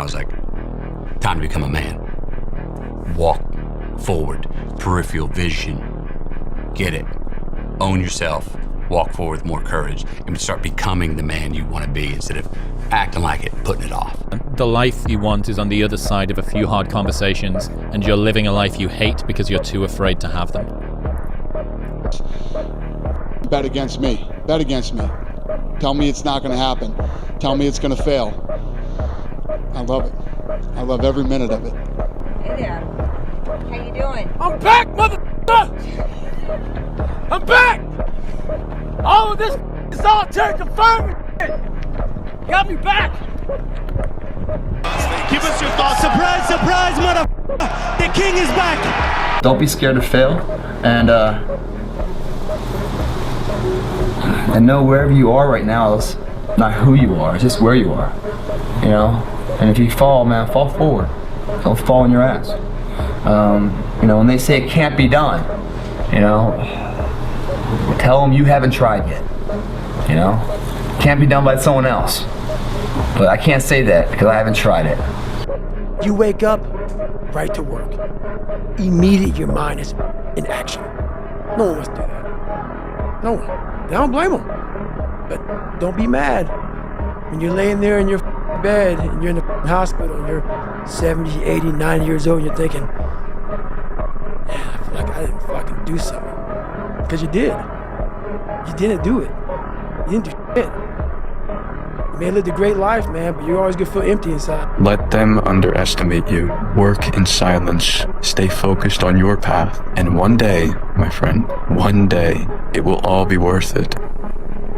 I was like, time to become a man. Walk forward, peripheral vision, get it, own yourself, walk forward with more courage, and start becoming the man you want to be instead of acting like it, putting it off. The life you want is on the other side of a few hard conversations, and you're living a life you hate because you're too afraid to have them. Bet against me. Bet against me. Tell me it's not going to happen. Tell me it's going to fail. I love it. I love every minute of it. Hey there. How you doing? I'm back, motherfucker! I'm back! All of this is all Terry confirmed. Got me back! Give us your thoughts. Surprise, surprise, motherfucker! The king is back! Don't be scared to fail, and know wherever you are right now is not who you are, it's just where you are, you know? And if you fall, man, fall forward. Don't fall on your ass. You know, when they say it can't be done, you know, tell them you haven't tried yet, you know? Can't be done by someone else. But I can't say that because I haven't tried it. You wake up, right to work. Immediately your mind is in action. No one wants to do that. No one. And I don't blame them. But don't be mad. When you're laying there in your bed and you're in the hospital and you're 70, 80, 90 years old and you're thinking, man, I feel like I didn't fucking do something. Because you did. You didn't do it. You didn't do shit. You may have lived a great life, man, but you're always gonna feel empty inside. Let them underestimate you. Work in silence. Stay focused on your path. And one day, my friend, one day, it will all be worth it.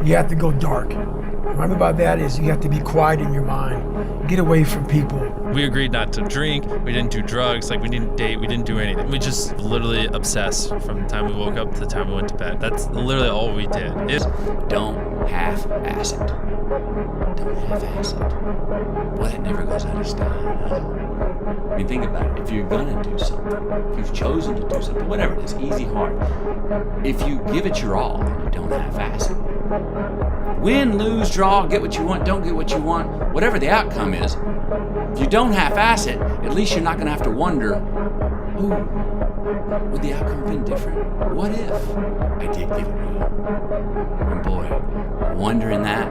You have to go dark. What I mean by that is you have to be quiet in your mind. Get away from people. We agreed not to drink, we didn't do drugs, like we didn't date, we didn't do anything. We just literally obsessed from the time we woke up to the time we went to bed. That's literally all we did. Don't half-ass it. Don't half-ass it. Boy, that never goes out of style. I mean, think about it. If you're gonna do something, if you've chosen to do something, whatever it is, easy, hard, if you give it your all and you don't half-ass it, win, lose, draw, get what you want, don't get what you want, whatever the outcome is, if you don't half-ass it, at least you're not going to have to wonder, ooh, would the outcome have been different? What if I did give it all? And boy, wondering that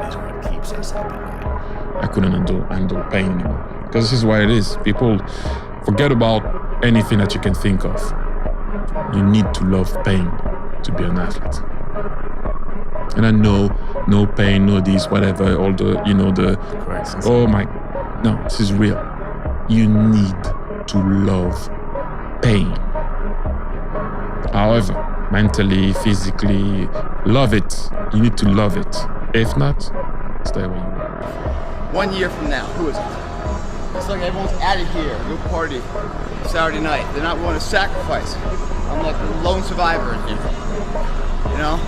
is what keeps us up at night. I couldn't handle pain anymore. Because this is what it is. People forget about anything that you can think of. You need to love pain to be an athlete. And I know, no pain, no this, whatever, all the, you know, the, oh my, no, this is real. You need to love pain. However, mentally, physically, love it. You need to love it. If not, stay where you are. 1 year from now, who is it? It's like everyone's out of here, go party, Saturday night. They're not willing to sacrifice. I'm like the lone survivor in here, you know?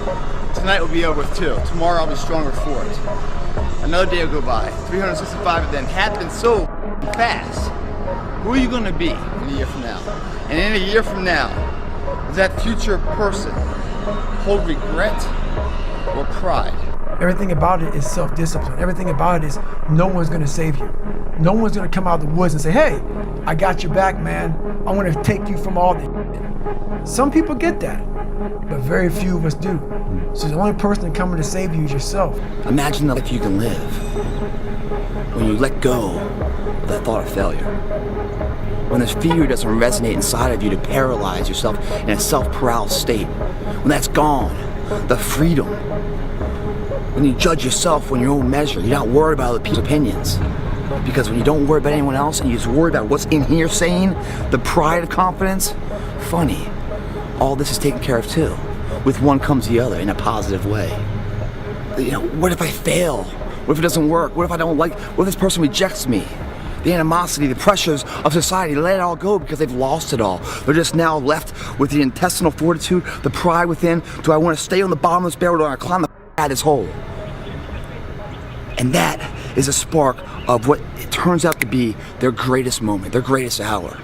Tonight will be over with too. Tomorrow I'll be stronger for it. Another day will go by. 365 of them happen so fast. Who are you going to be in a year from now? And in a year from now, does that future person hold regret or pride? Everything about it is self-discipline. Everything about it is no one's gonna save you. No one's gonna come out of the woods and say, hey, I got your back, man. I want to take you from all this. Some people get that, but very few of us do. So the only person coming to save you is yourself. Imagine the life you can live when you let go of that thought of failure. When this fear doesn't resonate inside of you to paralyze yourself in a self-paralysis state. When that's gone, the freedom. When you judge yourself on your own measure, you're not worried about other people's opinions. Because when you don't worry about anyone else and you just worry about what's in here saying, the pride of confidence, funny, all this is taken care of too. With one comes the other in a positive way. You know, what if I fail? What if it doesn't work? What if I don't like, what if this person rejects me? The animosity, the pressures of society, let it all go because they've lost it all. They're just now left with the intestinal fortitude, the pride within. Do I want to stay on the bottom of this barrel or do I climb the out of this hole? And that is a spark of what it turns out to be their greatest moment, their greatest hour.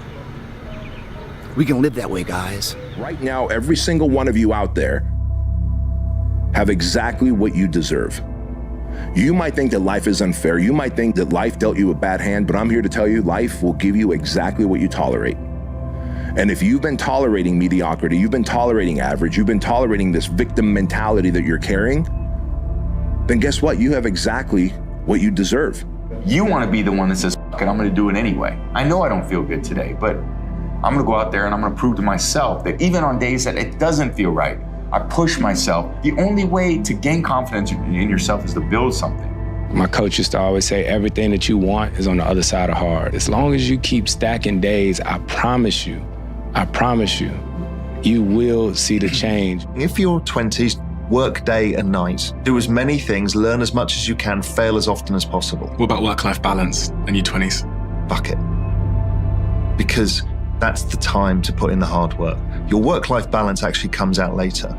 We can live that way, guys. Right now, every single one of you out there have exactly what you deserve. You might think that life is unfair. You might think that life dealt you a bad hand, but I'm here to tell you life will give you exactly what you tolerate. And if you've been tolerating mediocrity, you've been tolerating average, you've been tolerating this victim mentality that you're carrying, then guess what? You have exactly what you deserve. You want to be the one that says, fuck it, I'm going to do it anyway. I know I don't feel good today, but I'm going to go out there and I'm going to prove to myself that even on days that it doesn't feel right, I push myself. The only way to gain confidence in yourself is to build something. My coach used to always say, everything that you want is on the other side of hard. As long as you keep stacking days, I promise you, you will see the change. If your 20s, work day and night, do as many things, learn as much as you can, fail as often as possible. What about work-life balance in your 20s? Fuck it. Because that's the time to put in the hard work. Your work-life balance actually comes out later.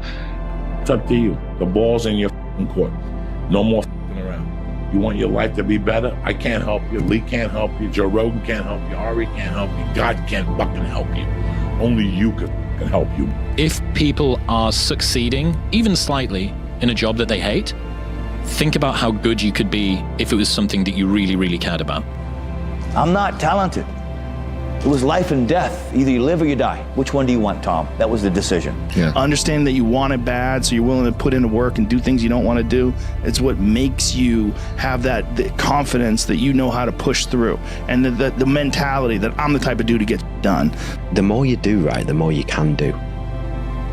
It's up to you. The ball's in your court. No more around. You want your life to be better? I can't help you. Lee can't help you. Joe Rogan can't help you. Harvey can't help you. God can't fucking help you. Only you can help you. If people are succeeding, even slightly, in a job that they hate, think about how good you could be if it was something that you really, really cared about. I'm not talented. It was life and death. Either you live or you die. Which one do you want, Tom? That was the decision. Yeah. Understand that you want it bad, so you're willing to put into work and do things you don't want to do. It's what makes you have the confidence that you know how to push through, and the mentality that I'm the type of dude to get done. The more you do right, the more you can do.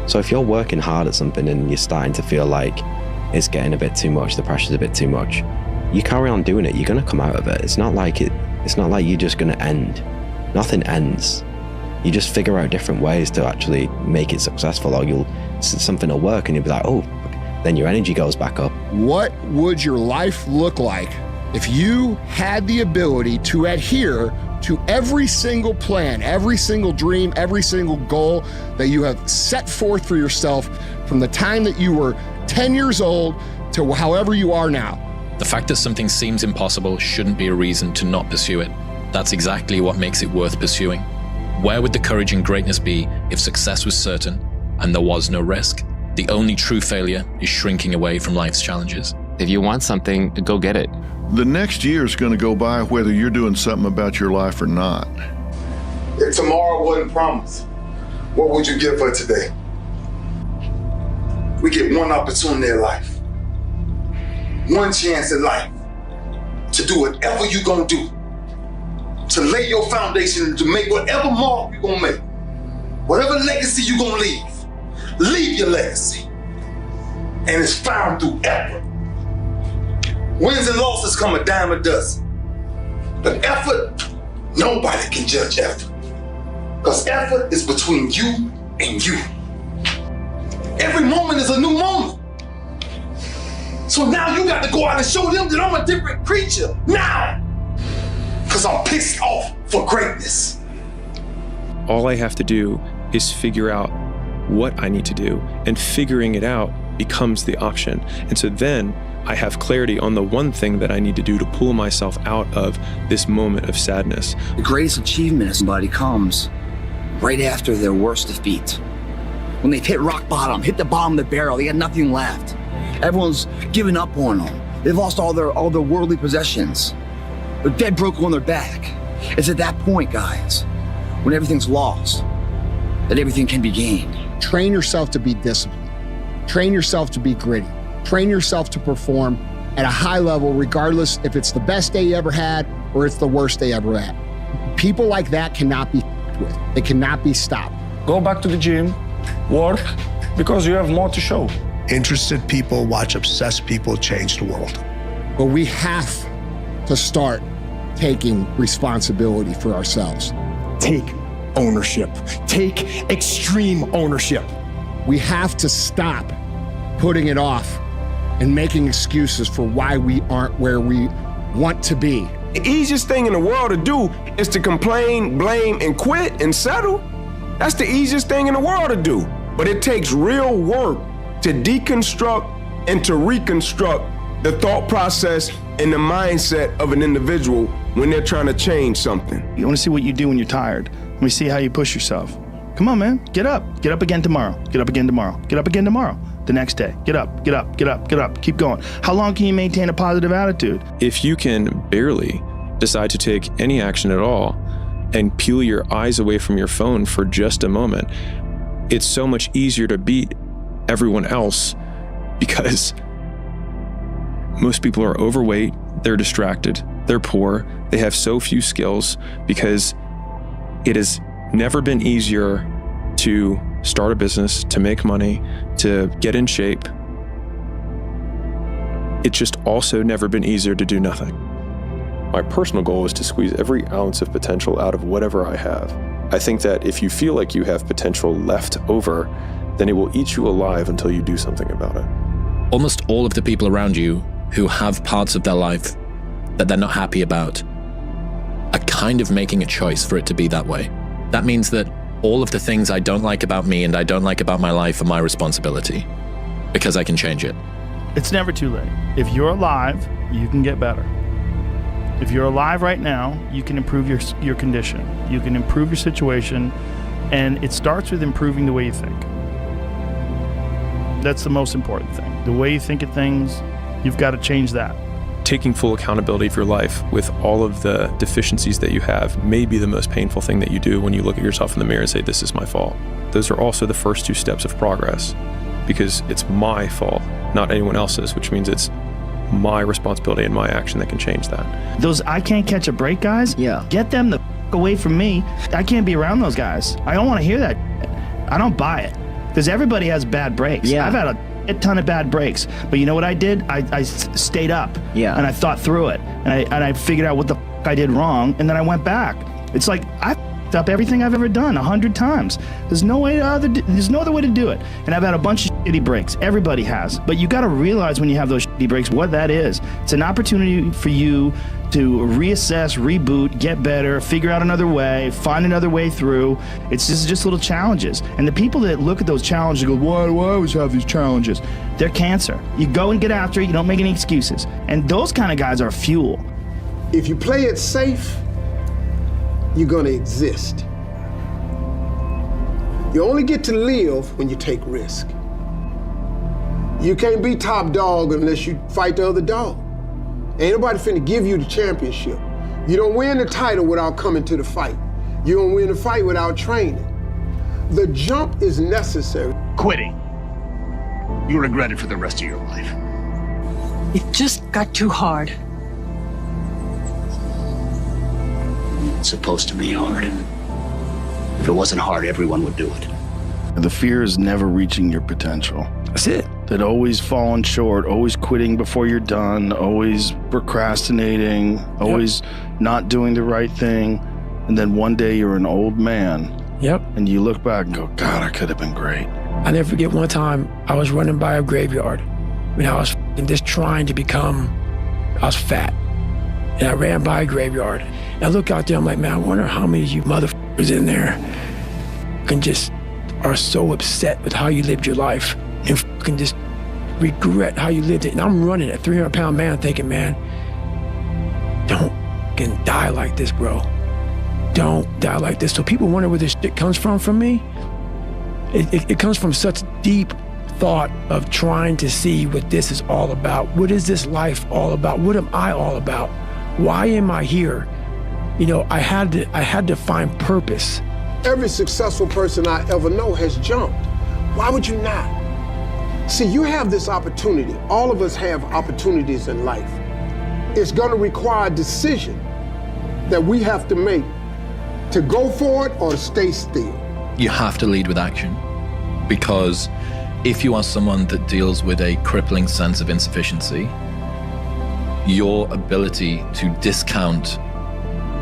So if you're working hard at something and you're starting to feel like it's getting a bit too much, the pressure's a bit too much, you carry on doing it, you're going to come out of it. It's not like you're just going to end. Nothing ends. You just figure out different ways to actually make it successful, or something will work and you'll be like, oh, then your energy goes back up. What would your life look like if you had the ability to adhere to every single plan, every single dream, every single goal that you have set forth for yourself from the time that you were 10 years old to however you are now? The fact that something seems impossible shouldn't be a reason to not pursue it. That's exactly what makes it worth pursuing. Where would the courage and greatness be if success was certain and there was no risk? The only true failure is shrinking away from life's challenges. If you want something, go get it. The next year is going to go by whether you're doing something about your life or not. If tomorrow wasn't promised, what would you give for today? We get one opportunity in life, one chance in life to do whatever you're going to do, to lay your foundation, to make whatever mark you're going to make, whatever legacy you're going to leave your legacy. And it's found through effort. Wins and losses come a dime a dozen. But effort, nobody can judge effort. Because effort is between you and you. Every moment is a new moment. So now you got to go out and show them that I'm a different creature. Now! Because I'm pissed off for greatness. All I have to do is figure out what I need to do, and figuring it out becomes the option. And so then I have clarity on the one thing that I need to do to pull myself out of this moment of sadness. The greatest achievement of somebody comes right after their worst defeat. When they've hit rock bottom, hit the bottom of the barrel, they got nothing left. Everyone's given up on them. They've lost all their worldly possessions. They're dead broke on their back. It's at that point, guys, when everything's lost, that everything can be gained. Train yourself to be disciplined. Train yourself to be gritty. Train yourself to perform at a high level, regardless if it's the best day you ever had or it's the worst day ever had. People like that cannot be with. They cannot be stopped. Go back to the gym, work, because you have more to show. Interested people watch obsessed people change the world. But we have to start taking responsibility for ourselves. Take ownership. Take extreme ownership. We have to stop putting it off and making excuses for why we aren't where we want to be. The easiest thing in the world to do is to complain, blame, and quit and settle. That's the easiest thing in the world to do. But it takes real work to deconstruct and to reconstruct the thought process and the mindset of an individual when they're trying to change something. You want to see what you do when you're tired. Let me see how you push yourself. Come on, man. Get up. Get up again tomorrow. Get up again tomorrow. Get up again tomorrow. The next day. Get up, get up, get up, get up. Keep going. How long can you maintain a positive attitude? If you can barely decide to take any action at all and peel your eyes away from your phone for just a moment, it's so much easier to beat everyone else because most people are overweight, they're distracted, they're poor, they have so few skills because it has never been easier to start a business, to make money, to get in shape. It's just also never been easier to do nothing. My personal goal is to squeeze every ounce of potential out of whatever I have. I think that if you feel like you have potential left over, then it will eat you alive until you do something about it. Almost all of the people around you who have parts of their life that they're not happy about are kind of making a choice for it to be that way. That means that all of the things I don't like about me and I don't like about my life are my responsibility because I can change it. It's never too late. If you're alive, you can get better. If you're alive right now, you can improve your condition. You can improve your situation, and it starts with improving the way you think. That's the most important thing. The way you think of things, you've got to change that. Taking full accountability for your life with all of the deficiencies that you have may be the most painful thing that you do when you look at yourself in the mirror and say, this is my fault. Those are also the first 2 steps of progress because it's my fault, not anyone else's, which means it's my responsibility and my action that can change that. Those I can't catch a break guys, get them the away from me. I can't be around those guys. I don't want to hear that. I don't buy it because everybody has bad breaks. I've had a ton of bad breaks, but you know what I did? I stayed up and I thought through it and I figured out what the I did wrong, and then I went back. It's like I f***ed up everything I've ever done 100 times. There's no other way to do it. And I've had a bunch of shitty breaks. Everybody has. But you got to realize when you have those shitty breaks what that is. It's an opportunity for you to reassess, reboot, get better, figure out another way, find another way through. It's just little challenges. And the people that look at those challenges and go, why do I always have these challenges? They're cancer. You go and get after it. You don't make any excuses. And those kind of guys are fuel. If you play it safe, you're gonna exist. You only get to live when you take risk. You can't be top dog unless you fight the other dog. Ain't nobody finna give you the championship. You don't win the title without coming to the fight. You don't win the fight without training. The jump is necessary. Quitting. You regret it for the rest of your life. It just got too hard. It's supposed to be hard. If it wasn't hard, everyone would do it. The fear is never reaching your potential. That's it. That always falling short, always quitting before you're done, always procrastinating, always not doing the right thing. And then one day you're an old man. And you look back and go, God, I could have been great. I never forget one time I was running by a graveyard. I was just trying to become, I was fat. And I ran by a graveyard. And I look out there, I'm like, man, I wonder how many of you motherfuckers in there can just are so upset with how you lived your life and fucking just regret how you lived it. And I'm running a 300-pound man thinking, man, don't fucking die like this, bro. Don't die like this. So people wonder where this shit comes from me. It comes from such deep thought of trying to see what this is all about. What is this life all about? What am I all about? Why am I here? I had to find purpose. Every successful person I ever know has jumped. Why would you not? See, you have this opportunity. All of us have opportunities in life. It's gonna require a decision that we have to make to go for it or to stay still. You have to lead with action, because if you are someone that deals with a crippling sense of insufficiency, your ability to discount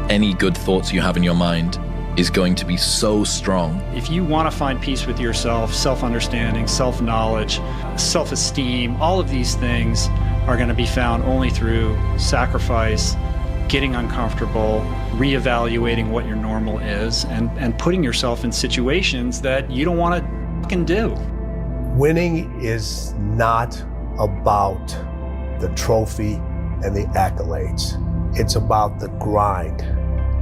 any good thoughts you have in your mind is going to be so strong. If you want to find peace with yourself, self-understanding, self-knowledge, self-esteem, all of these things are going to be found only through sacrifice, getting uncomfortable, reevaluating what your normal is, and putting yourself in situations that you don't want to fucking do. Winning is not about the trophy and the accolades. It's about the grind.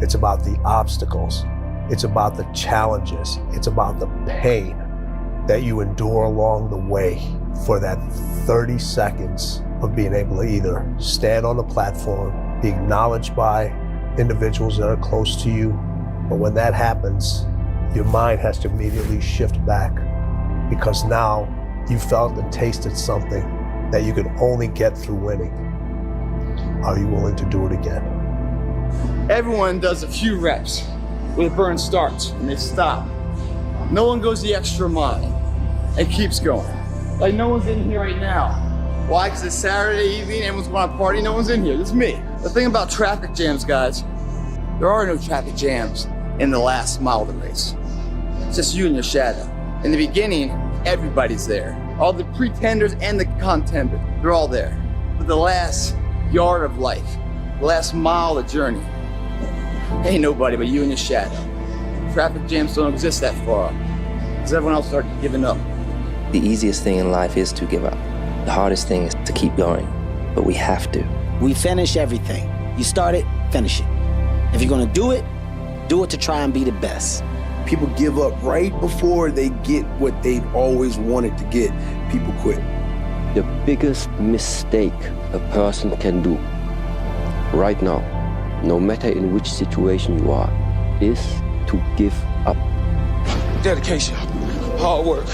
It's about the obstacles. It's about the challenges. It's about the pain that you endure along the way for that 30 seconds of being able to either stand on the platform, be acknowledged by individuals that are close to you. But when that happens, your mind has to immediately shift back because now you felt and tasted something that you could only get through winning. Are you willing to do it again? Everyone does a few reps where the burn starts and they stop. No one goes the extra mile and keeps going. Like no one's in here right now. Why? Because it's Saturday evening, everyone's going to party, no one's in here. This is me. The thing about traffic jams, guys, there are no traffic jams in the last mile of the race. It's just you and your shadow. In the beginning, everybody's there. All the pretenders and the contenders, they're all there. But the last yard of life, the last mile of the journey, ain't nobody but you and your shadow. Traffic jams don't exist that far, because everyone else started giving up. The easiest thing in life is to give up. The hardest thing is to keep going, but we have to. We finish everything. You start it, finish it. If you're gonna do it to try and be the best. People give up right before they get what they've always wanted to get. People quit. The biggest mistake a person can do right now, no matter in which situation you are, is to give up. Dedication, hard work.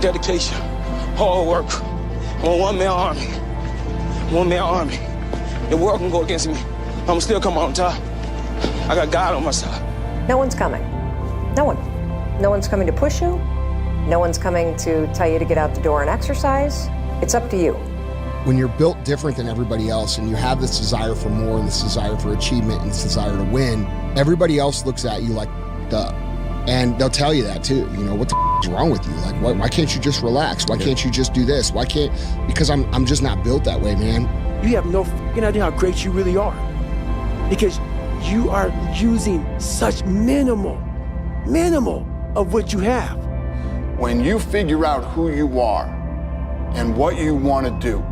Dedication, hard work. I'm a one-man army. One-man army. The world can go against me. I'm still come on top. I got God on my side. No one's coming. No one. No one's coming to push you. No one's coming to tell you to get out the door and exercise. It's up to you. When you're built different than everybody else and you have this desire for more and this desire for achievement and this desire to win, everybody else looks at you like up. And they'll tell you that too. You know, what the is wrong with you? Like, why can't you just relax? Why can't you just do this? Why can't, because I'm just not built that way, man. You have no fucking idea how great you really are. Because you are using such minimal of what you have. When you figure out who you are and what you want to do,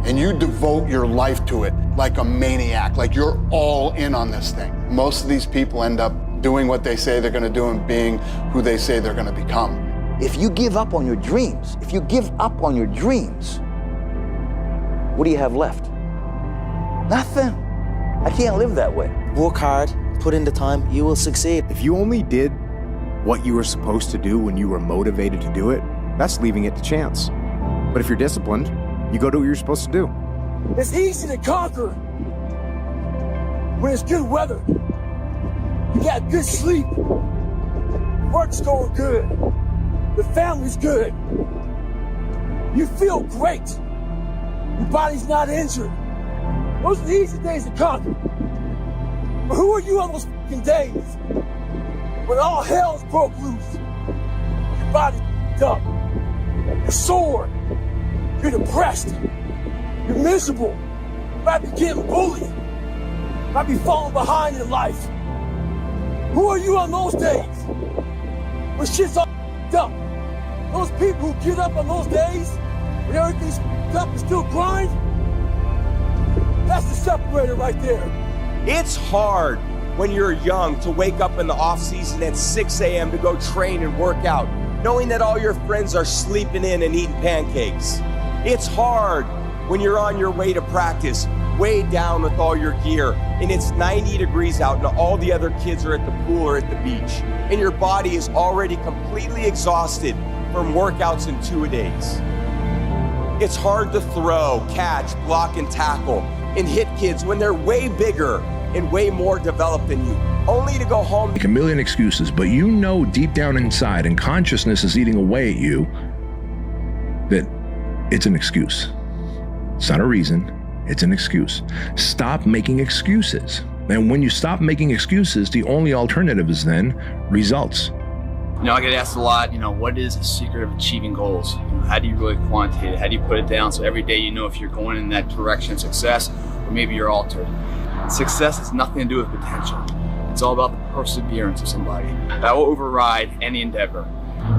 and you devote your life to it like a maniac, like you're all in on this thing, most of these people end up doing what they say they're going to do and being who they say they're going to become. If you give up on your dreams, what do you have left? Nothing. I can't live that way. Work hard, put in the time, you will succeed. If you only did what you were supposed to do when you were motivated to do it, that's leaving it to chance. But if you're disciplined, you go do what you're supposed to do. It's easy to conquer when it's good weather. You got good sleep. Work's going good. The family's good. You feel great. Your body's not injured. Those are the easy days to conquer. But who are you on those fucking days when all hell's broke loose? Your body's up. You're sore. You're depressed. You're miserable. You might be getting bullied. You might be falling behind in life. Who are you on those days when shit's all up? Those people who get up on those days when everything's up and still grind? That's the separator right there. It's hard when you're young to wake up in the off season at 6 a.m. to go train and work out, knowing that all your friends are sleeping in and eating pancakes. It's hard when you're on your way to practice, weighed down with all your gear, and it's 90 degrees out and all the other kids are at the pool or at the beach, and your body is already completely exhausted from workouts and two-a-days. It's hard to throw, catch, block, and tackle, and hit kids when they're way bigger and way more developed than you, only to go home. Make a million excuses, but you know deep down inside, and consciousness is eating away at you, that it's an excuse. It's not a reason, it's an excuse. Stop making excuses. And when you stop making excuses, the only alternative is then results. You know, I get asked a lot, what is the secret of achieving goals? How do you really quantitate it? How do you put it down so every day you know if you're going in that direction of success or maybe you're altered? Success has nothing to do with potential. It's all about the perseverance of somebody. That will override any endeavor.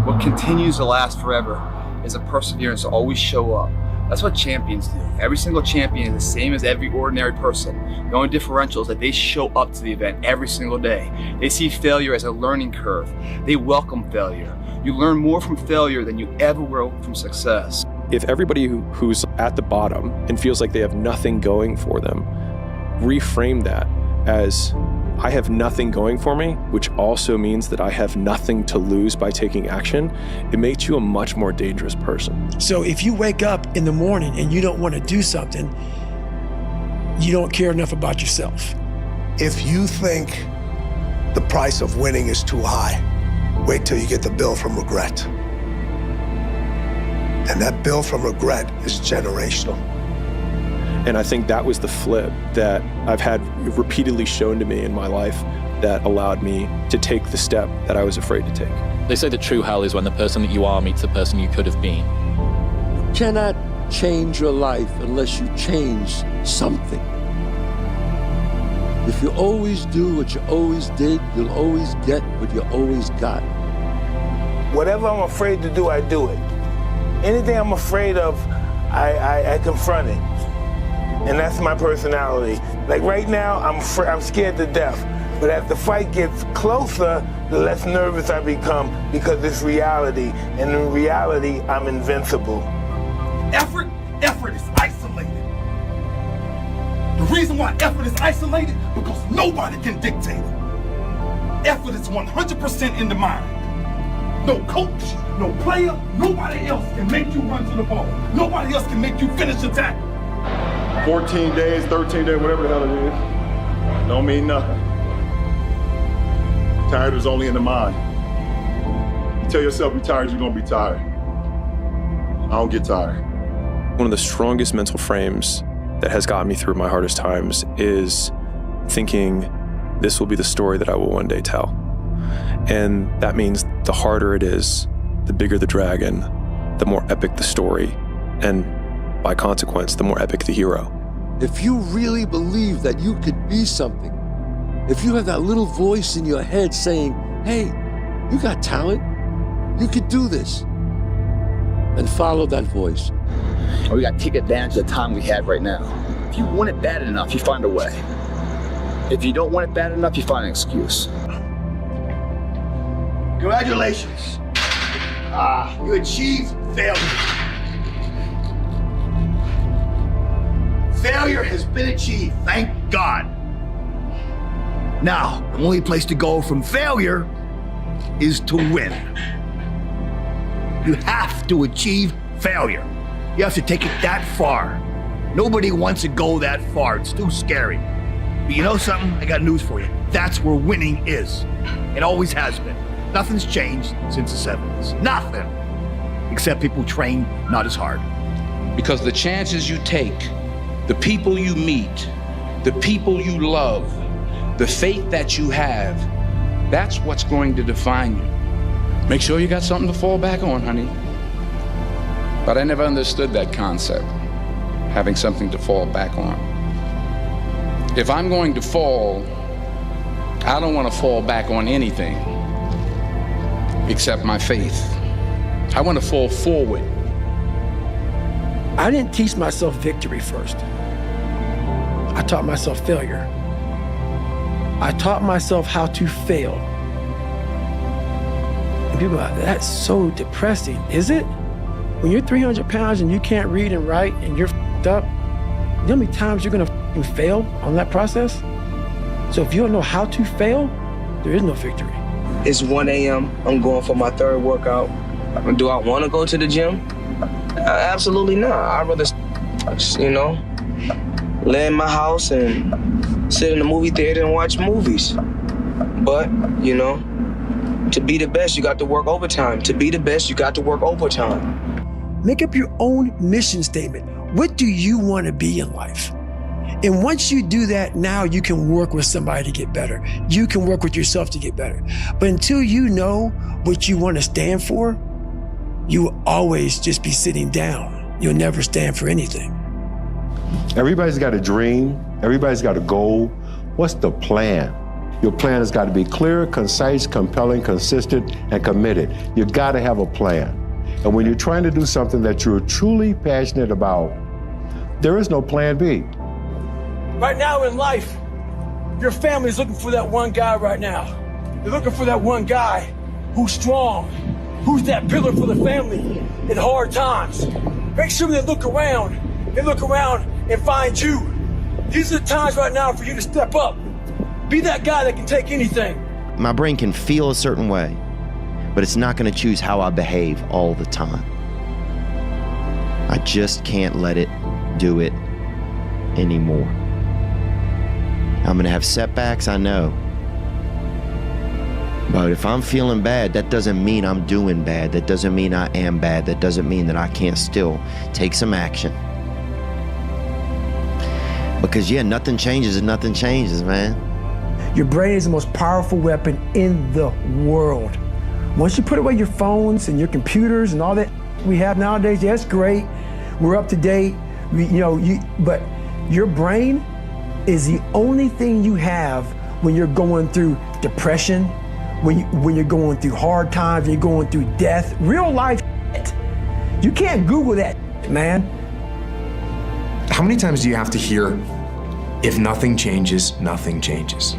What continues to last forever is a perseverance to always show up, That's what champions do. Every single champion is the same as every ordinary person. The only differential is that they show up to the event every single day. They see failure as a learning curve. They welcome failure. You learn more from failure than you ever will from success. If everybody who's at the bottom and feels like they have nothing going for them, reframe that as, I have nothing going for me, which also means that I have nothing to lose by taking action, it makes you a much more dangerous person. So if you wake up in the morning and you don't want to do something, you don't care enough about yourself. If you think the price of winning is too high, wait till you get the bill from regret. And that bill from regret is generational. And I think that was the flip that I've had repeatedly shown to me in my life that allowed me to take the step that I was afraid to take. They say that true hell is when the person that you are meets the person you could have been. You cannot change your life unless you change something. If you always do what you always did, you'll always get what you always got. Whatever I'm afraid to do, I do it. Anything I'm afraid of, I confront it. And that's my personality. Like right now, I'm scared to death. But as the fight gets closer, the less nervous I become because it's reality. And in reality, I'm invincible. Effort is isolated. The reason why effort is isolated, because nobody can dictate it. Effort is 100% in the mind. No coach, no player, nobody else can make you run to the ball. Nobody else can make you finish the tackle. 14 days, 13 days, whatever the hell it is, don't mean nothing. Tired is only in the mind. You tell yourself you're tired, you're gonna be tired. I don't get tired. One of the strongest mental frames that has gotten me through my hardest times is thinking this will be the story that I will one day tell. And that means the harder it is, the bigger the dragon, the more epic the story, and by consequence, the more epic the hero. If you really believe that you could be something, if you have that little voice in your head saying, hey, you got talent, you could do this, then follow that voice. We got to take advantage of the time we have right now. If you want it bad enough, you find a way. If you don't want it bad enough, you find an excuse. Congratulations. You achieved failure. Failure has been achieved, thank God. Now, the only place to go from failure is to win. You have to achieve failure. You have to take it that far. Nobody wants to go that far. It's too scary. But you know something? I got news for you. That's where winning is. It always has been. Nothing's changed since the 70s. Nothing. Except people train not as hard. Because the chances you take, the people you meet, the people you love, the faith that you have, that's what's going to define you. Make sure you got something to fall back on, honey. But I never understood that concept, having something to fall back on. If I'm going to fall, I don't want to fall back on anything except my faith. I want to fall forward. I didn't teach myself victory first. I taught myself failure. I taught myself how to fail. And people are like, that's so depressing. Is it? When you're 300 pounds and you can't read and write and you're f***ed up, you know how many times you're gonna f***ing fail on that process? So if you don't know how to fail, there is no victory. It's 1 a.m. I'm going for my third workout. Do I want to go to the gym? Absolutely not. I'd rather, lay in my house and sit in the movie theater and watch movies. But, to be the best, you got to work overtime. To be the best, you got to work overtime. Make up your own mission statement. What do you want to be in life? And once you do that, now you can work with somebody to get better. You can work with yourself to get better. But until you know what you want to stand for, you will always just be sitting down. You'll never stand for anything. Everybody's got a dream. Everybody's got a goal. What's the plan? Your plan has got to be clear, concise, compelling, consistent, and committed. You got to have a plan. And when you're trying to do something that you're truly passionate about, there is no plan B. Right now in life, your family's looking for that one guy right now. They're looking for that one guy who's strong, who's that pillar for the family in hard times. Make sure they look around and find you. These are the times right now for you to step up. Be that guy that can take anything. My brain can feel a certain way, but it's not going to choose how I behave all the time. I just can't let it do it anymore. I'm going to have setbacks, I know. But if I'm feeling bad, that doesn't mean I'm doing bad. That doesn't mean I am bad. That doesn't mean that I can't still take some action. Because yeah, nothing changes if nothing changes, man. Your brain is the most powerful weapon in the world. Once you put away your phones and your computers and all that we have nowadays, yeah, that's great. We're up to date. But your brain is the only thing you have when you're going through depression, when you're going through hard times, when you're going through death, real life shit. You can't Google that, man. How many times do you have to hear, if nothing changes, nothing changes?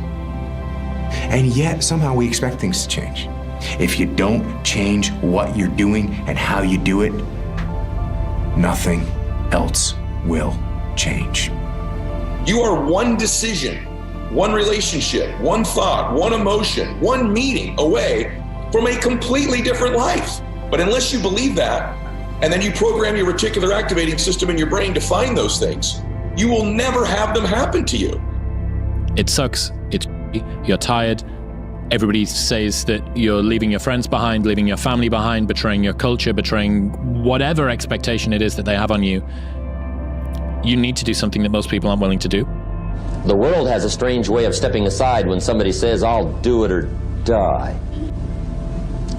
And yet, somehow we expect things to change. If you don't change what you're doing and how you do it, nothing else will change. You are one decision, one relationship, one thought, one emotion, one meeting away from a completely different life. But unless you believe that, and then you program your reticular activating system in your brain to find those things, you will never have them happen to you. It sucks. You're tired. Everybody says that you're leaving your friends behind, leaving your family behind, betraying your culture, betraying whatever expectation it is that they have on you. You need to do something that most people aren't willing to do. The world has a strange way of stepping aside when somebody says, I'll do it or die.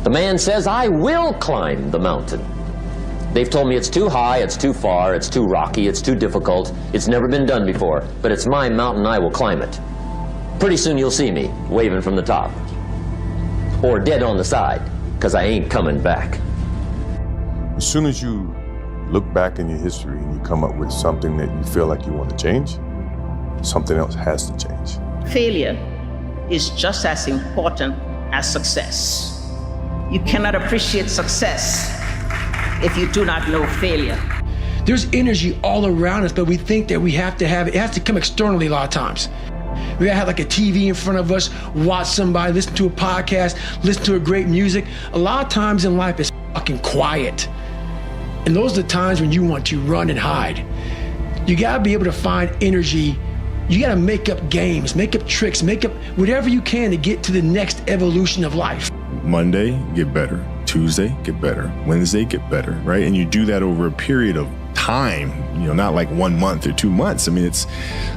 The man says, I will climb the mountain. They've told me it's too high, it's too far, it's too rocky, it's too difficult, it's never been done before, but it's my mountain, I will climb it. Pretty soon you'll see me waving from the top. Or dead on the side, because I ain't coming back. As soon as you look back in your history and you come up with something that you feel like you want to change, something else has to change. Failure is just as important as success. You cannot appreciate success if you do not know failure. There's energy all around us, but we think that we have to have it. It has to come externally a lot of times. We gotta have like a TV in front of us, watch somebody, listen to a podcast, listen to a great music. A lot of times in life it's fucking quiet. And those are the times when you want to run and hide. You gotta be able to find energy. You gotta make up games, make up tricks, make up whatever you can to get to the next evolution of life. Monday, get better. Tuesday, get better. Wednesday, get better, right? And you do that over a period of time, not like 1 month or 2 months. I mean, it's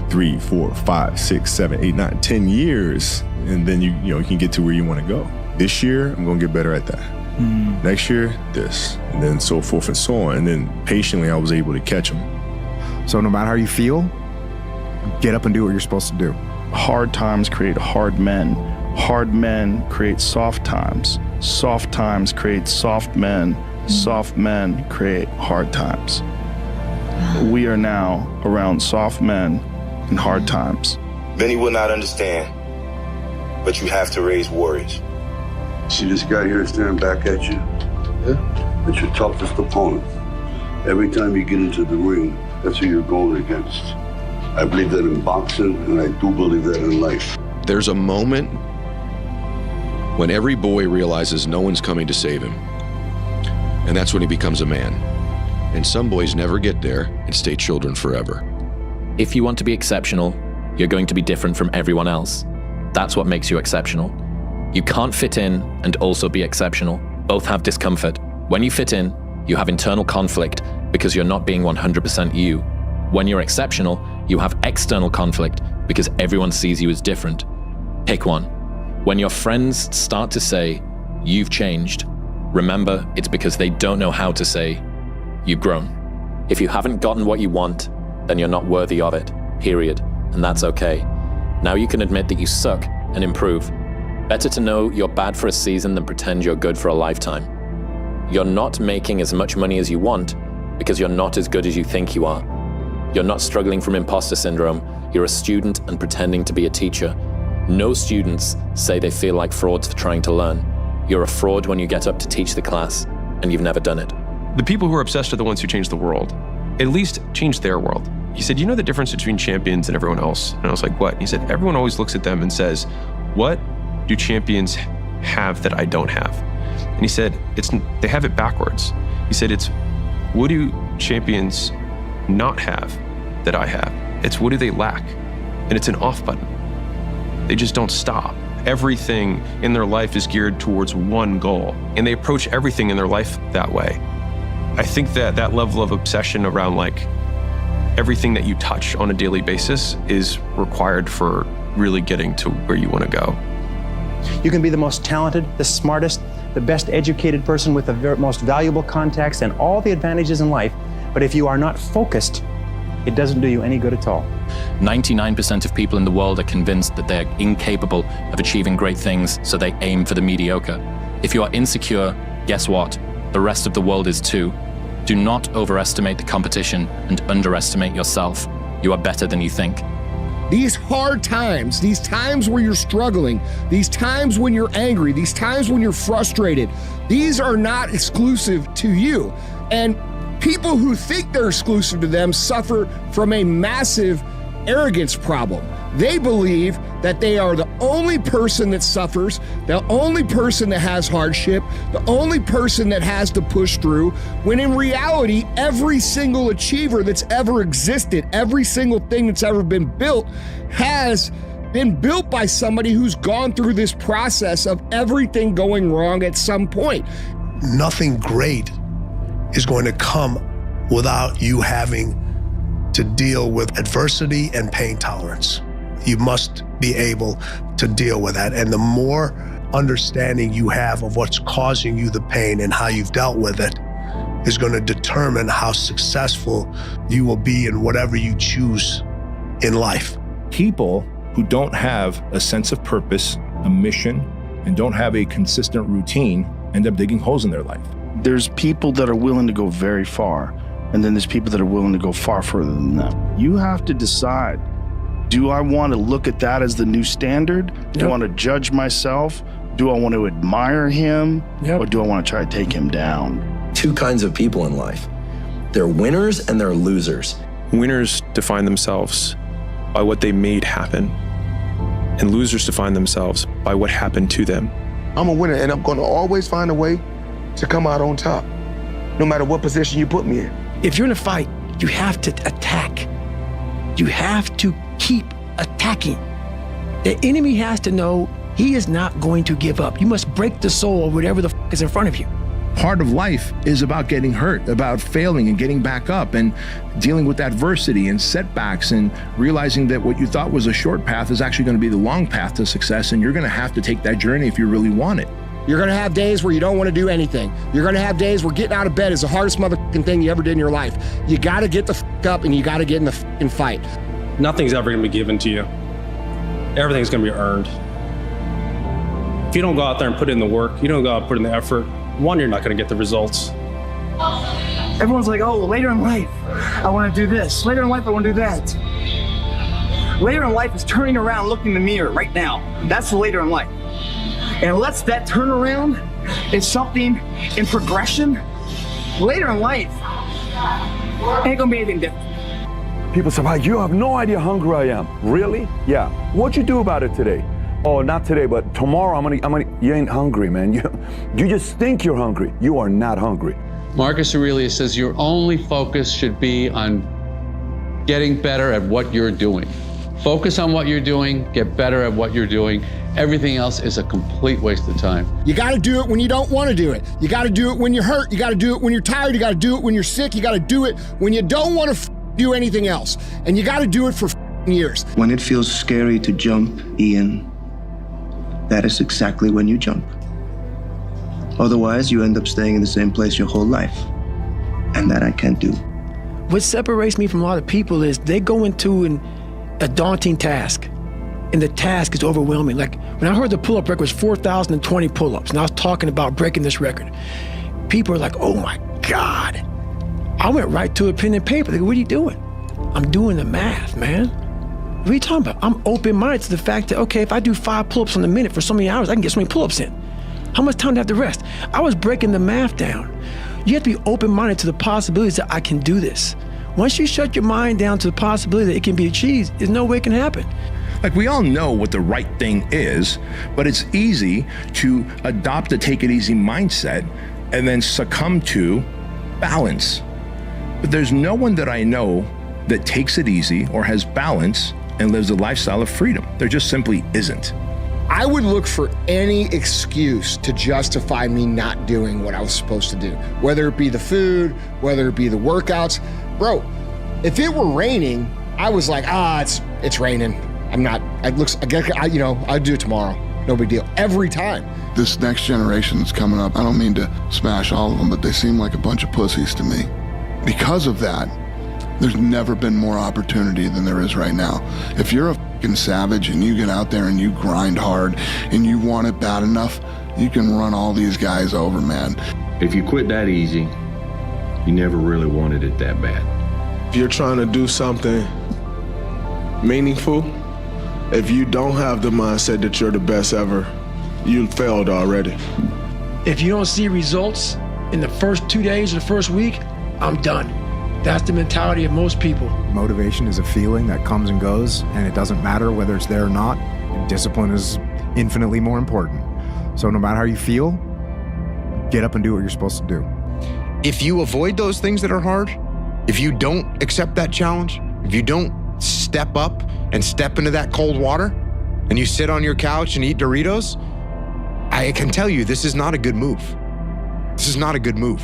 3, 4, 5, 6, 7, 8, 9, 10 years. And then you can get to where you want to go. This year, I'm going to get better at that. Next year, this, and then so forth and so on. And then patiently, I was able to catch them. So no matter how you feel, get up and do what you're supposed to do. Hard times create hard men. Hard men create soft times. Soft times create soft men. Soft men create hard times. We are now around soft men in hard times. Many will not understand, but you have to raise warriors. See this guy here staring back at you? Yeah? It's your toughest opponent. Every time you get into the ring, that's who you're going against. I believe that in boxing, and I do believe that in life. There's a moment when every boy realizes no one's coming to save him. And that's when he becomes a man. And some boys never get there and stay children forever. If you want to be exceptional, you're going to be different from everyone else. That's what makes you exceptional. You can't fit in and also be exceptional. Both have discomfort. When you fit in, you have internal conflict because you're not being 100% you. When you're exceptional, you have external conflict because everyone sees you as different. Pick one. When your friends start to say, you've changed, remember it's because they don't know how to say, you've grown. If you haven't gotten what you want, then you're not worthy of it, period. And that's okay. Now you can admit that you suck and improve. Better to know you're bad for a season than pretend you're good for a lifetime. You're not making as much money as you want because you're not as good as you think you are. You're not struggling from imposter syndrome. You're a student and pretending to be a teacher. No students say they feel like frauds for trying to learn. You're a fraud when you get up to teach the class and you've never done it. The people who are obsessed are the ones who change the world. At least change their world. He said, you know the difference between champions and everyone else? And I was like, what? He said, everyone always looks at them and says, what do champions have that I don't have? And he said, they have it backwards. He said, it's what do champions not have that I have? It's what do they lack? And it's an off button. They just don't stop. Everything in their life is geared towards one goal, and they approach everything in their life that way. I think that level of obsession around like everything that you touch on a daily basis is required for really getting to where you want to go. You can be the most talented, the smartest, the best educated person with the most valuable contacts and all the advantages in life, but if you are not focused, it doesn't do you any good at all. 99% of people in the world are convinced that they're incapable of achieving great things, so they aim for the mediocre. If you are insecure, guess what? The rest of the world is too. Do not overestimate the competition and underestimate yourself. You are better than you think. These hard times, these times where you're struggling, these times when you're angry, these times when you're frustrated, these are not exclusive to you. And people who think they're exclusive to them suffer from a massive arrogance problem. They believe that they are the only person that suffers, the only person that has hardship, the only person that has to push through, when in reality, every single achiever that's ever existed, every single thing that's ever been built has been built by somebody who's gone through this process of everything going wrong at some point. Nothing great is going to come without you having to deal with adversity and pain tolerance. You must be able to deal with that. And the more understanding you have of what's causing you the pain and how you've dealt with it is going to determine how successful you will be in whatever you choose in life. People who don't have a sense of purpose, a mission, and don't have a consistent routine end up digging holes in their life. There's people that are willing to go very far, and then there's people that are willing to go far further than that. You have to decide, do I want to look at that as the new standard? Do I want to judge myself? Do I want to admire him? Or do I want to try to take him down? Two kinds of people in life. They're winners and they're losers. Winners define themselves by what they made happen, and losers define themselves by what happened to them. I'm a winner, and I'm going to always find a way to come out on top, no matter what position you put me in. If you're in a fight, you have to attack. You have to keep attacking. The enemy has to know he is not going to give up. You must break the soul of whatever the is in front of you. Part of life is about getting hurt, about failing and getting back up and dealing with adversity and setbacks and realizing that what you thought was a short path is actually going to be the long path to success, and you're going to have to take that journey if you really want it. You're gonna have days where you don't wanna do anything. You're gonna have days where getting out of bed is the hardest motherfucking thing you ever did in your life. You gotta get the fuck up and you gotta get in the fucking fight. Nothing's ever gonna be given to you. Everything's gonna be earned. If you don't go out there and put in the work, you don't go out and put in the effort, one, you're not gonna get the results. Everyone's like, oh, later in life, I wanna do this. Later in life, I wanna do that. Later in life is turning around, looking in the mirror right now. That's the later in life. And unless that turnaround is something in progression, later in life, ain't gonna be anything different. People say, wow, you have no idea how hungry I am. Really? Yeah. What'd you do about it today? Oh, not today, but tomorrow I'm gonna, you ain't hungry, man. You just think you're hungry. You are not hungry. Marcus Aurelius says your only focus should be on getting better at what you're doing. Focus on what you're doing, get better at what you're doing. Everything else is a complete waste of time. You gotta do it when you don't wanna do it. You gotta do it when you're hurt. You gotta do it when you're tired. You gotta do it when you're sick. You gotta do it when you don't wanna do anything else. And you gotta do it for years. When it feels scary to jump, Ian, that is exactly when you jump. Otherwise, you end up staying in the same place your whole life. And that I can't do. What separates me from a lot of people is they go into a daunting task, and the task is overwhelming. Like when I heard the pull-up record was 4,020 pull-ups, and I was talking about breaking this record. people are like, oh my God. I went right to a pen and paper. They go, what are you doing? I'm doing the math, man. What are you talking about? I'm open-minded to the fact that, okay, if I do 5 pull-ups in a minute for so many hours, I can get so many pull-ups in. How much time do I have to rest? I was breaking the math down. You have to be open-minded to the possibilities that I can do this. Once you shut your mind down to the possibility that it can be achieved, there's no way it can happen. Like, we all know what the right thing is, but it's easy to adopt a take it easy mindset and then succumb to balance. But there's no one that I know that takes it easy or has balance and lives a lifestyle of freedom. There just simply isn't. I would look for any excuse to justify me not doing what I was supposed to do, whether it be the food, whether it be the workouts. Bro, if it were raining, I was like, it's raining. I'll do it tomorrow. No big deal. Every time. This next generation that's coming up, I don't mean to smash all of them, but they seem like a bunch of pussies to me. Because of that, there's never been more opportunity than there is right now. If you're a fucking savage and you get out there and you grind hard and you want it bad enough, you can run all these guys over, man. If you quit that easy, you never really wanted it that bad. If you're trying to do something meaningful, if you don't have the mindset that you're the best ever, you failed already. If you don't see results in the first 2 days or the first week, I'm done. That's the mentality of most people. Motivation is a feeling that comes and goes, and it doesn't matter whether it's there or not. Discipline is infinitely more important. So no matter how you feel, get up and do what you're supposed to do. If you avoid those things that are hard, if you don't accept that challenge, if you don't step up and step into that cold water, and you sit on your couch and eat Doritos, I can tell you this is not a good move. This is not a good move.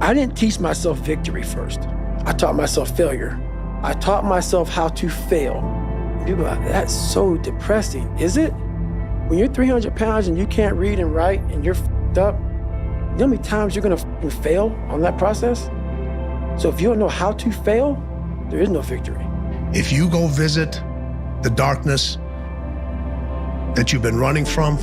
I didn't teach myself victory first. I taught myself failure. I taught myself how to fail. People are like, that's so depressing. Is it? When you're 300 pounds and you can't read and write and you're f***ed up, you know how many times you're gonna fail on that process? So if you don't know how to fail, there is no victory. If you go visit the darkness that you've been running from,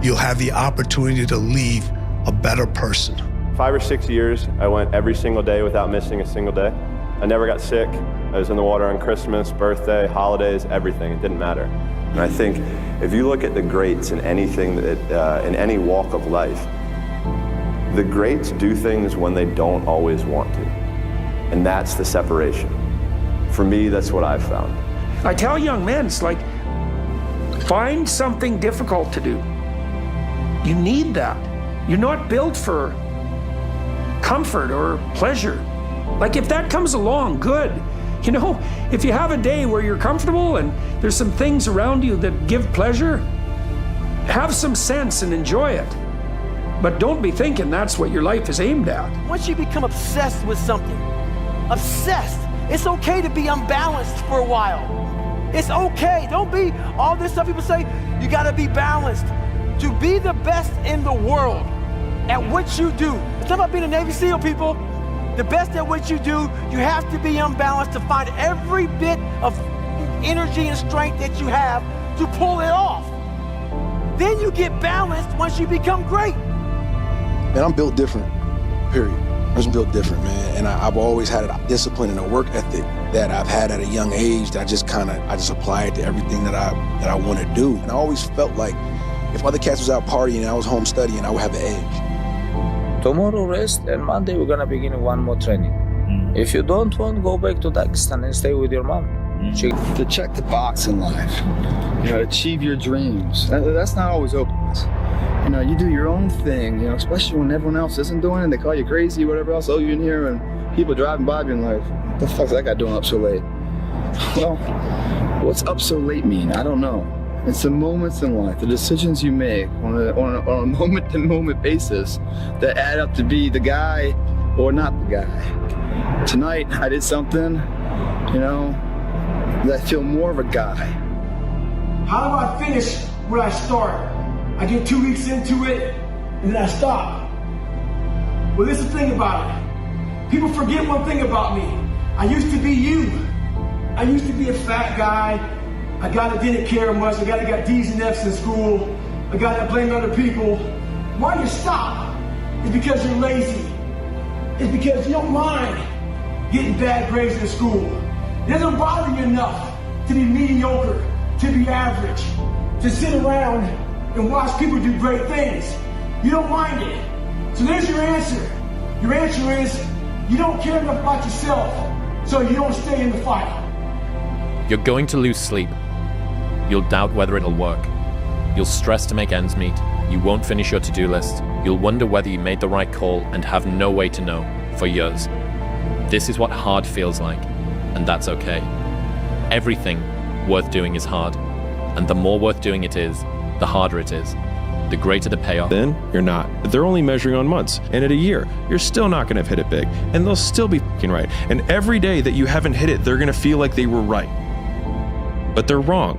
you'll have the opportunity to leave a better person. 5 or 6 years, I went every single day without missing a single day. I never got sick. I was in the water on Christmas, birthday, holidays, everything. It didn't matter. And I think if you look at the greats in anything that, in any walk of life, the greats do things when they don't always want to. And that's the separation. For me, that's what I've found. I tell young men, it's like, find something difficult to do. You need that. You're not built for comfort or pleasure. Like, if that comes along, good. You know, if you have a day where you're comfortable and there's some things around you that give pleasure, have some sense and enjoy it. But don't be thinking that's what your life is aimed at. Once you become obsessed with something, obsessed, it's okay to be unbalanced for a while. It's okay. Don't be all this stuff people say, you gotta be balanced. To be the best in the world at what you do. It's not about being a Navy SEAL, people. The best at what you do, you have to be unbalanced to find every bit of energy and strength that you have to pull it off. Then you get balanced once you become great. Man, I'm built different, period. I was built different, man. And I've always had a discipline and a work ethic that I've had at a young age that I just apply it to everything that I want to do. And I always felt like if other cats was out partying and I was home studying, I would have the edge. Tomorrow rest, and Monday we're gonna begin one more training. If you don't want, go back to Dagestan and stay with your mom. To check the box in life, you know, achieve your dreams. That's not always openness. You know, you do your own thing, you know, especially when everyone else isn't doing it, they call you crazy, whatever else. Oh, you in here, and people driving by being like, what the fuck's that guy doing up so late? Well, what's up so late mean? I don't know. It's the moments in life, the decisions you make on a moment-to-moment basis that add up to be the guy or not the guy. Tonight, I did something, you know, that I feel more of a guy. How do I finish where I start? I get 2 weeks into it, and then I stop. Well, this is the thing about it. People forget one thing about me. I used to be you. I used to be a fat guy. A guy that didn't care much, a guy that got D's and F's in school, a guy that blamed other people. Why do you stop? It's because you're lazy. It's because you don't mind getting bad grades in school. It doesn't bother you enough to be mediocre, to be average, to sit around and watch people do great things. You don't mind it. So there's your answer. Your answer is you don't care enough about yourself, so you don't stay in the fight. You're going to lose sleep. You'll doubt whether it'll work. You'll stress to make ends meet. You won't finish your to-do list. You'll wonder whether you made the right call and have no way to know for years. This is what hard feels like, and that's okay. Everything worth doing is hard, and the more worth doing it is, the harder it is. The greater the payoff. Then you're not. They're only measuring on months, and at a year, you're still not gonna have hit it big, and they'll still be f***ing right. And every day that you haven't hit it, they're gonna feel like they were right. But they're wrong,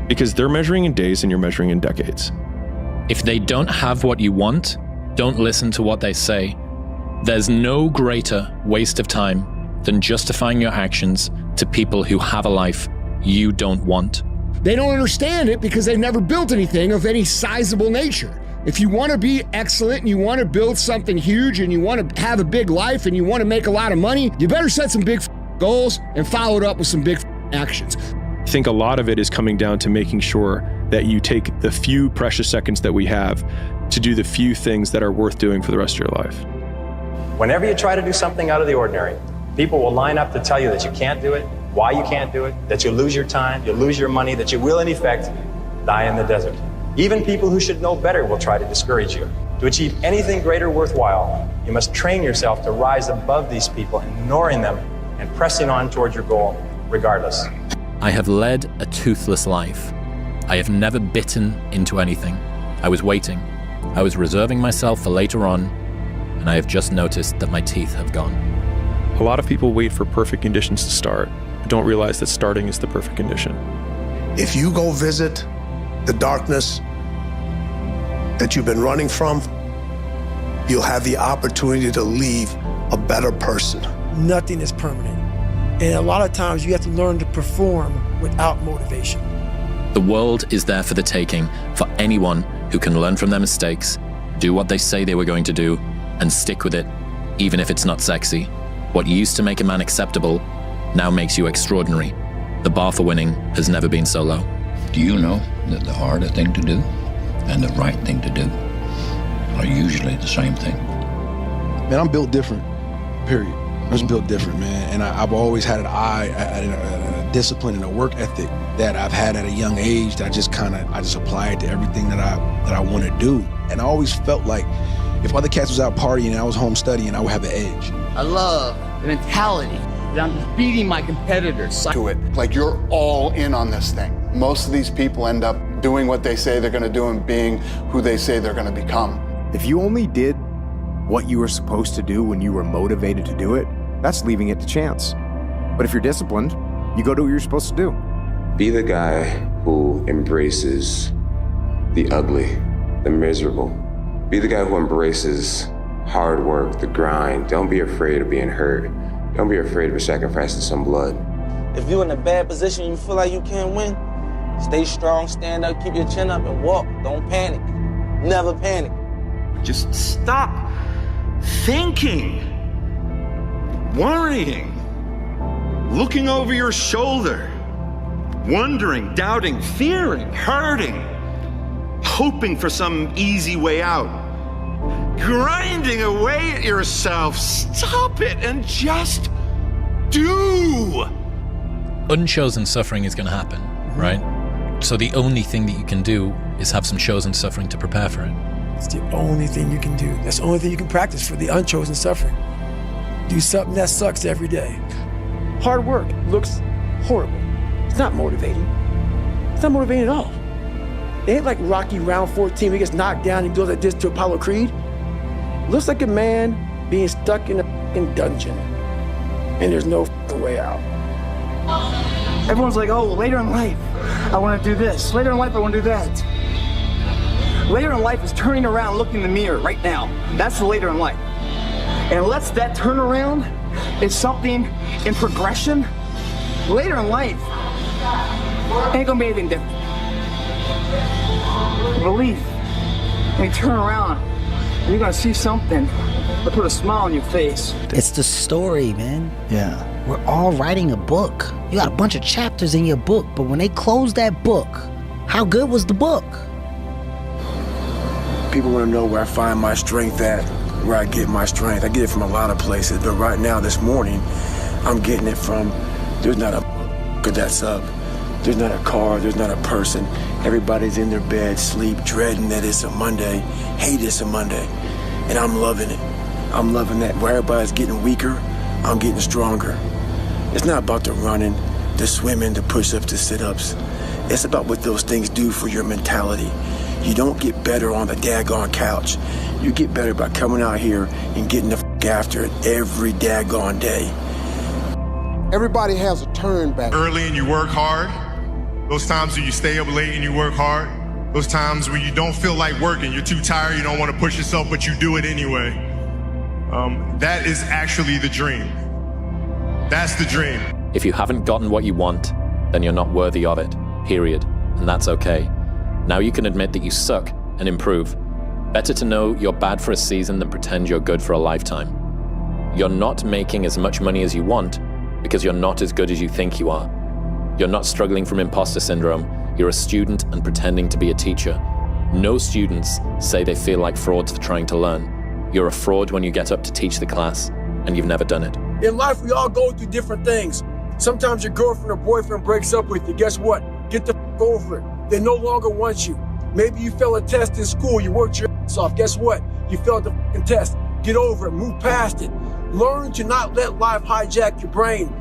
because they're measuring in days and you're measuring in decades. If they don't have what you want, don't listen to what they say. There's no greater waste of time than justifying your actions to people who have a life you don't want. They don't understand it because they've never built anything of any sizable nature. If you want to be excellent and you want to build something huge and you want to have a big life and you want to make a lot of money, you better set some big goals and follow it up with some big actions. I think a lot of it is coming down to making sure that you take the few precious seconds that we have to do the few things that are worth doing for the rest of your life. Whenever you try to do something out of the ordinary, people will line up to tell you that you can't do it, why you can't do it, that you'll lose your time, you'll lose your money, that you will in effect die in the desert. Even people who should know better will try to discourage you. To achieve anything greater worthwhile, you must train yourself to rise above these people, ignoring them and pressing on towards your goal regardless. I have led a toothless life. I have never bitten into anything. I was waiting. I was reserving myself for later on, and I have just noticed that my teeth have gone. A lot of people wait for perfect conditions to start, but don't realize that starting is the perfect condition. If you go visit the darkness that you've been running from, you'll have the opportunity to leave a better person. Nothing is permanent. And a lot of times you have to learn to perform without motivation. The world is there for the taking for anyone who can learn from their mistakes, do what they say they were going to do, and stick with it, even if it's not sexy. What used to make a man acceptable now makes you extraordinary. The bar for winning has never been so low. Do you know that the harder thing to do and the right thing to do are usually the same thing? Man, I'm built different, period. I was built different, man. And I've always had an eye, a discipline and a work ethic that I've had at a young age that I just apply it to everything that I want to do. And I always felt like if other cats was out partying and I was home studying, I would have an edge. I love the mentality that I'm just beating my competitors. To it, like you're all in on this thing. Most of these people end up doing what they say they're gonna do and being who they say they're gonna become. If you only did what you were supposed to do when you were motivated to do it, that's leaving it to chance. But if you're disciplined, you go do what you're supposed to do. Be the guy who embraces the ugly, the miserable. Be the guy who embraces hard work, the grind. Don't be afraid of being hurt. Don't be afraid of sacrificing some blood. If you're in a bad position and you feel like you can't win, stay strong, stand up, keep your chin up and walk. Don't panic. Never panic. Just stop thinking, worrying, looking over your shoulder, wondering, doubting, fearing, hurting, hoping for some easy way out, grinding away at yourself. Stop it and just do. Unchosen suffering is going to happen, right? So the only thing that you can do is have some chosen suffering to prepare for it. It's the only thing you can do. That's the only thing you can practice for the unchosen suffering. Do something that sucks every day. Hard work looks horrible. It's not motivating. It's not motivating at all. It ain't like Rocky round 14 where he gets knocked down and goes like this to Apollo Creed. It looks like a man being stuck in a fucking dungeon and there's no fucking way out. Everyone's like, oh, later in life, I want to do this. Later in life, I want to do that. Later in life is turning around, looking in the mirror right now. That's the later in life. And unless that turnaround is something in progression, later in life ain't gonna be anything different. Belief, when you turn around You're gonna see something that put a smile on your face. It's the story, man. Yeah. We're all writing a book. You got a bunch of chapters in your book, but when they close that book, how good was the book? People want to know where I find my strength at, where I get my strength. I get it from a lot of places, but right now, this morning, I'm getting it from, there's not a that's up. There's not a car, there's not a person. Everybody's in their bed, sleep, dreading that it's a Monday, hate it's a Monday. And I'm loving it. I'm loving that. Where everybody's getting weaker, I'm getting stronger. It's not about the running, the swimming, the push-ups, the sit-ups. It's about what those things do for your mentality. You don't get better on the daggone couch. You get better by coming out here and getting the after it every daggone day. Everybody has a turn back. Early and you work hard. Those times when you stay up late and you work hard. Those times when you don't feel like working, you're too tired, you don't want to push yourself, but you do it anyway. That is actually the dream. That's the dream. If you haven't gotten what you want, then you're not worthy of it, period. And that's okay. Now you can admit that you suck and improve. Better to know you're bad for a season than pretend you're good for a lifetime. You're not making as much money as you want because you're not as good as you think you are. You're not struggling from imposter syndrome. You're a student and pretending to be a teacher. No students say they feel like frauds for trying to learn. You're a fraud when you get up to teach the class, and you've never done it. In life, we all go through different things. Sometimes your girlfriend or boyfriend breaks up with you. Guess what? Get the f over it. They no longer want you. Maybe you failed a test in school. You worked your ass off. Guess what? You failed the f***ing test. Get over it. Move past it. Learn to not let life hijack your brain.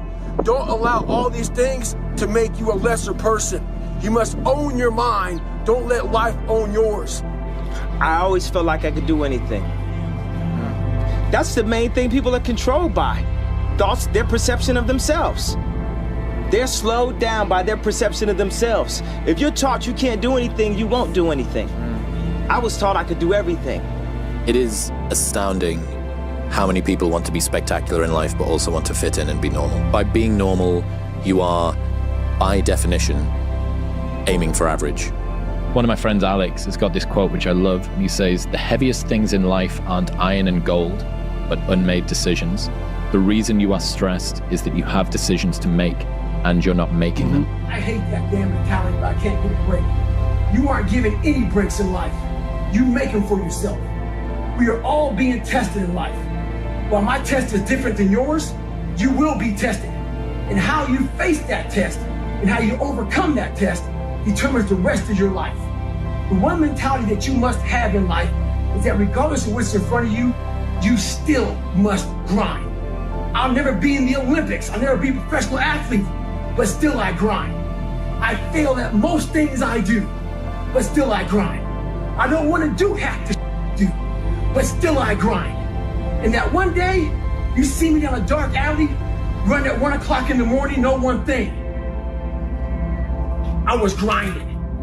Don't allow all these things to make you a lesser person. You must own your mind. Don't let life own yours. I always felt like I could do anything. That's the main thing people are controlled by. Thoughts, their perception of themselves. They're slowed down by their perception of themselves. If you're taught you can't do anything, you won't do anything. I was taught I could do everything. It is astounding how many people want to be spectacular in life but also want to fit in and be normal. By being normal, you are, by definition, aiming for average. One of my friends, Alex, has got this quote which I love, and he says, "The heaviest things in life aren't iron and gold, but unmade decisions. The reason you are stressed is that you have decisions to make, and you're not making them." I hate that damn mentality, but I can't get a break. You aren't given any breaks in life. You make them for yourself. We are all being tested in life. While my test is different than yours, you will be tested. And how you face that test and how you overcome that test determines the rest of your life. The one mentality that you must have in life is that regardless of what's in front of you, you still must grind. I'll never be in the Olympics. I'll never be a professional athlete, but still I grind. I fail at most things I do, but still I grind. I don't want to do half the do, but still I grind. And that one day, you see me down a dark alley, run at 1 o'clock in the morning, know one thing. I was grinding.